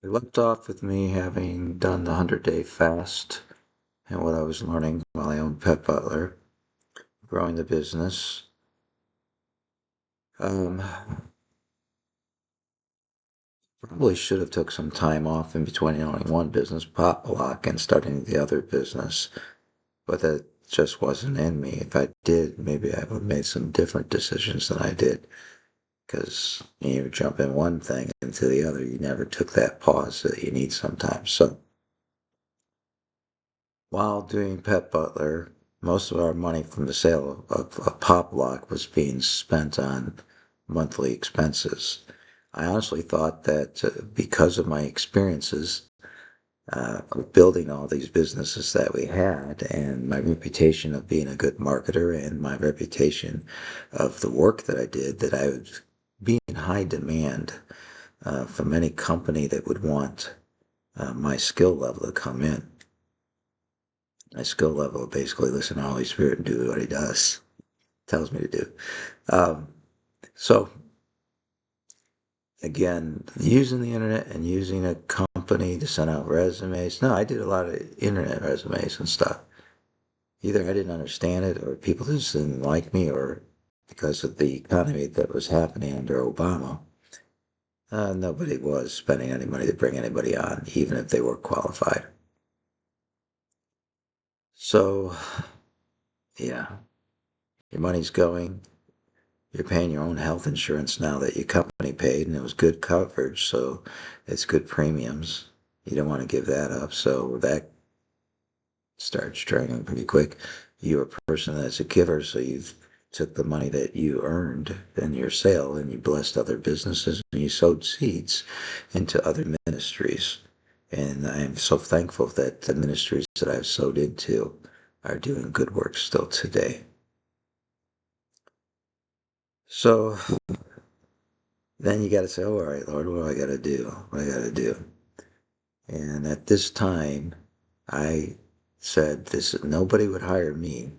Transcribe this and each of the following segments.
We left off with me having done the 100-day fast and what I was learning while I owned Petbutler, growing the business. Probably should have took some time off in between owning one business, Potluck, and starting the other business, but that just wasn't in me. If I did, maybe I would have made some different decisions than I did, because you jump in one thing into the other. You never took that pause that you need sometimes. So while doing Petbutler, most of our money from the sale of Pop Lock was being spent on monthly expenses. I honestly thought that because of my experiences of building all these businesses that we had, and my reputation of being a good marketer, and my reputation of the work that I did, that I would be in high demand from any company that would want my skill level to come in. My skill level, basically listen to the Holy Spirit and do what He tells me to do. Um, so again, using the internet and using a company to send out resumes. No, I did a lot of internet resumes and stuff. Either I didn't understand it, or people just didn't like me, or because of the economy that was happening under Obama, nobody was spending any money to bring anybody on, even if they were qualified. So, yeah, your money's going. You're paying your own health insurance now that your company paid, and it was good coverage, so it's good premiums. You don't want to give that up, so that starts draining pretty quick. You're a person that's a giver, so you've took the money that you earned in your sale and you blessed other businesses and you sowed seeds into other ministries. And I'm so thankful that the ministries that I've sowed into are doing good work still today. So then you got to say, oh, all right, Lord, what do I got to do? What do I got to do? And at this time, I said, this nobody would hire me.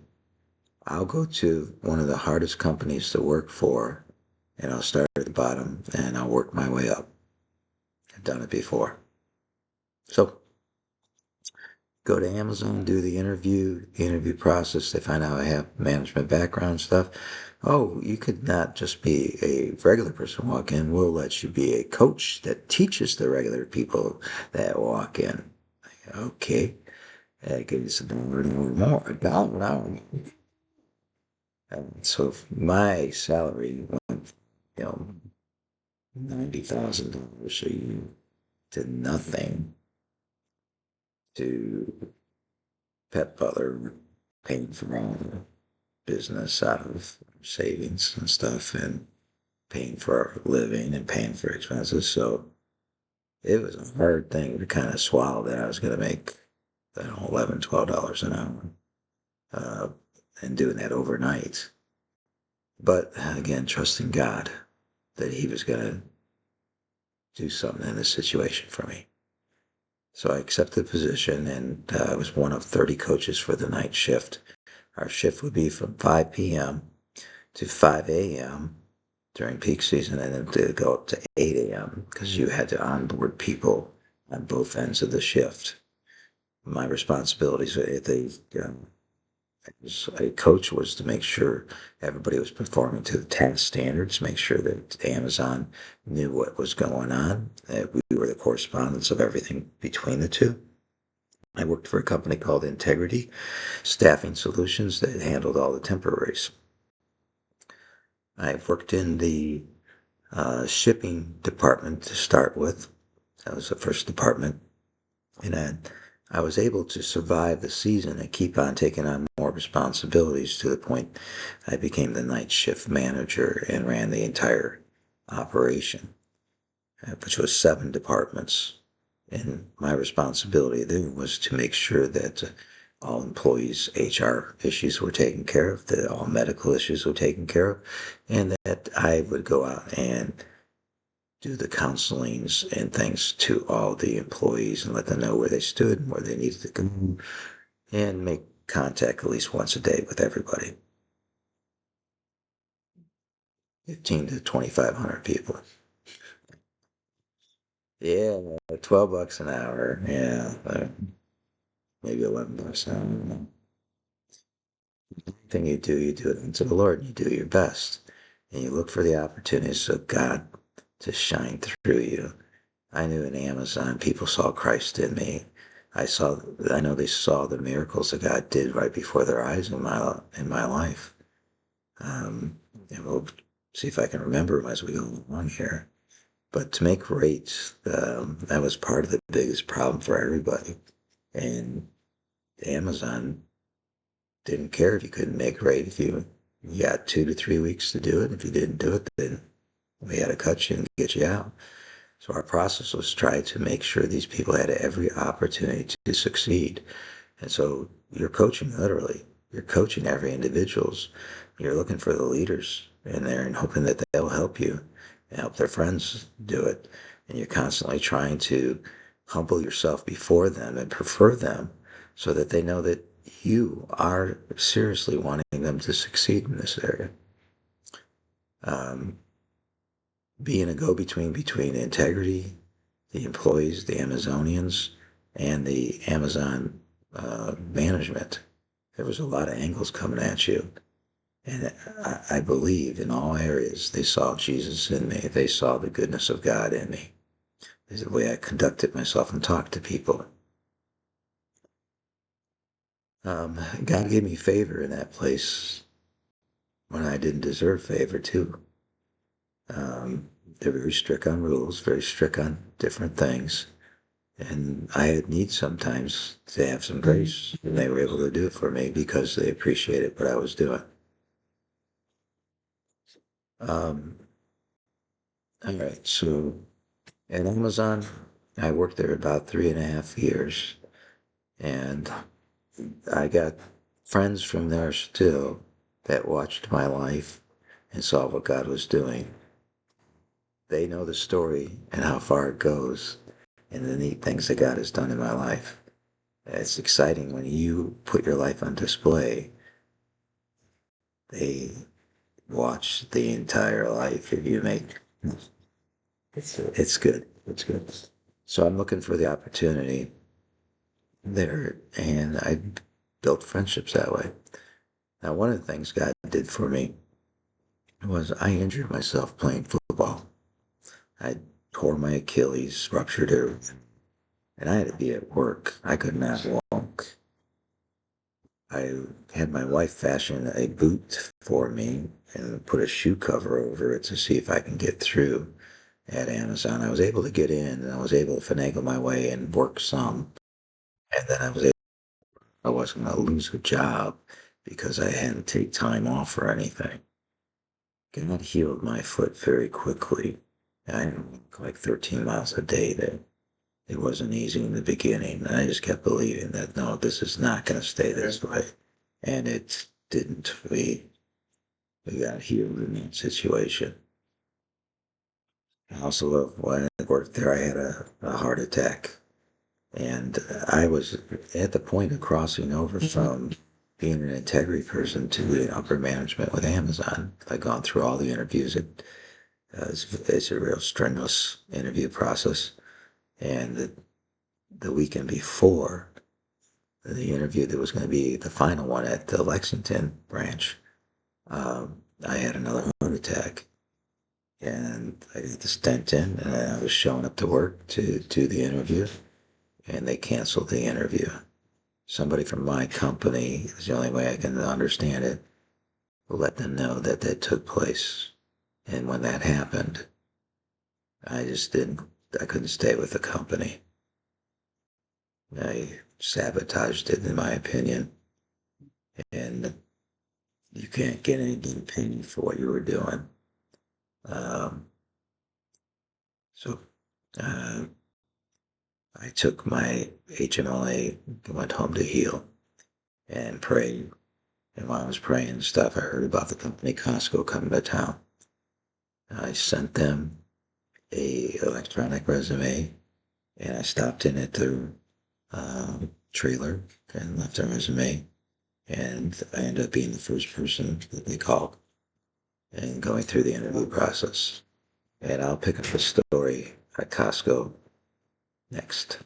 I'll go to one of the hardest companies to work for, and I'll start at the bottom and I'll work my way up. I've done it before. So go to Amazon, do the interview process. They find out I have management background stuff. Oh, you could not just be a regular person walk in. We'll let you be a coach that teaches the regular people that walk in. Okay. That gives us $1 more. And so my salary went, you know, $90,000 a year to nothing, to Petbutler paying for all the business out of savings and stuff, and paying for our living and paying for expenses. So it was a hard thing to kind of swallow that I was going to make, I don't know, $11, $12 an hour, uh, and doing that overnight. But again, trusting God that He was going to do something in this situation for me. So I accepted the position, and I was one of 30 coaches for the night shift. Our shift would be from 5 p.m. to 5 a.m. during peak season, and then to go up to 8 a.m. because you had to onboard people on both ends of the shift. My responsibilities at the as a coach was to make sure everybody was performing to the task standards, make sure that Amazon knew what was going on, that we were the correspondents of everything between the two. I worked for a company called Integrity Staffing Solutions that handled all the temporaries. I've worked in the shipping department to start with. That was the first department. And I was able to survive the season and keep on taking on more responsibilities to the point I became the night shift manager and ran the entire operation, which was 7 departments. And my responsibility there was to make sure that all employees' HR issues were taken care of, that all medical issues were taken care of, and that I would go out and do the counselings and things to all the employees and let them know where they stood and where they needed to go, and make contact at least once a day with everybody. 15 to 2,500 people. Yeah, $12 an hour. Yeah, maybe $11 an hour. Anything you do it unto the Lord, and you do your best, and you look for the opportunities of God to shine through you. I knew in Amazon people saw Christ in me. I know they saw the miracles that God did right before their eyes in my life. And we'll see if I can remember them as we go along here. But to make rates, that was part of the biggest problem for everybody. And Amazon didn't care if you couldn't make rate. If you got 2 to 3 weeks to do it. If you didn't do it, then we had to cut you and get you out. So our process was try to make sure these people had every opportunity to succeed. And so you're coaching literally. You're coaching every individuals. You're looking for the leaders in there and hoping that they'll help you and help their friends do it. And you're constantly trying to humble yourself before them and prefer them so that they know that you are seriously wanting them to succeed in this area. Um, Being a go-between between integrity, the employees, the Amazonians, and the Amazon management. There was a lot of angles coming at you. And I believe in all areas they saw Jesus in me. They saw the goodness of God in me. This is the way I conducted myself and talked to people. God gave me favor in that place when I didn't deserve favor, too. They're very strict on rules, very strict on different things. And I had need sometimes to have some grace, and they were able to do it for me because they appreciated what I was doing. Um, all right, so at Amazon, I worked there about 3.5 years, and I got friends from there still that watched my life and saw what God was doing. They know the story and how far it goes and the neat things that God has done in my life. It's exciting when you put your life on display. They watch the entire life if you make it's good. It's good. So I'm looking for the opportunity there, and I built friendships that way. Now, one of the things God did for me was I injured myself playing football. I tore my Achilles, ruptured it, and I had to be at work. I could not walk. I had my wife fashion a boot for me and put a shoe cover over it to see if I can get through at Amazon. I was able to get in and I was able to finagle my way and work some. And then I wasn't going to lose a job because I hadn't take time off or anything. God healed my foot very quickly. I walked like 13 miles a day. That it wasn't easy in the beginning. And I just kept believing that no, this is not going to stay this way. And it didn't. We got healed in that situation. I also love when I worked there, I had a heart attack. And I was at the point of crossing over from being an integrity person to the upper management with Amazon. I'd gone through all the interviews. It's a real strenuous interview process. And the weekend before the interview, that was going to be the final one at the Lexington branch, I had another heart attack. And I got the stent in, and I was showing up to work to do the interview, and they canceled the interview. Somebody from my company, is the only way I can understand it, let them know that that took place. And when that happened, I just didn't, I couldn't stay with the company. I sabotaged it, in my opinion. And you can't get any paid for what you were doing. Um, so uh, I took my HMLA, went home to heal, and prayed. And while I was praying and stuff, I heard about the company Costco coming to town. I sent them a electronic resume, and I stopped in at their trailer and left a resume, and I ended up being the first person that they called and going through the interview process. And I'll pick up the story at Costco next.